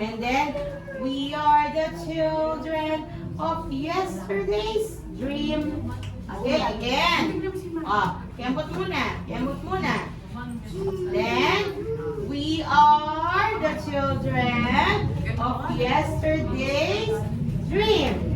And then, we are the children of yesterday's dream. Okay, again. Kembot muna. Kembot muna. Then, we are the children of yesterday's dream.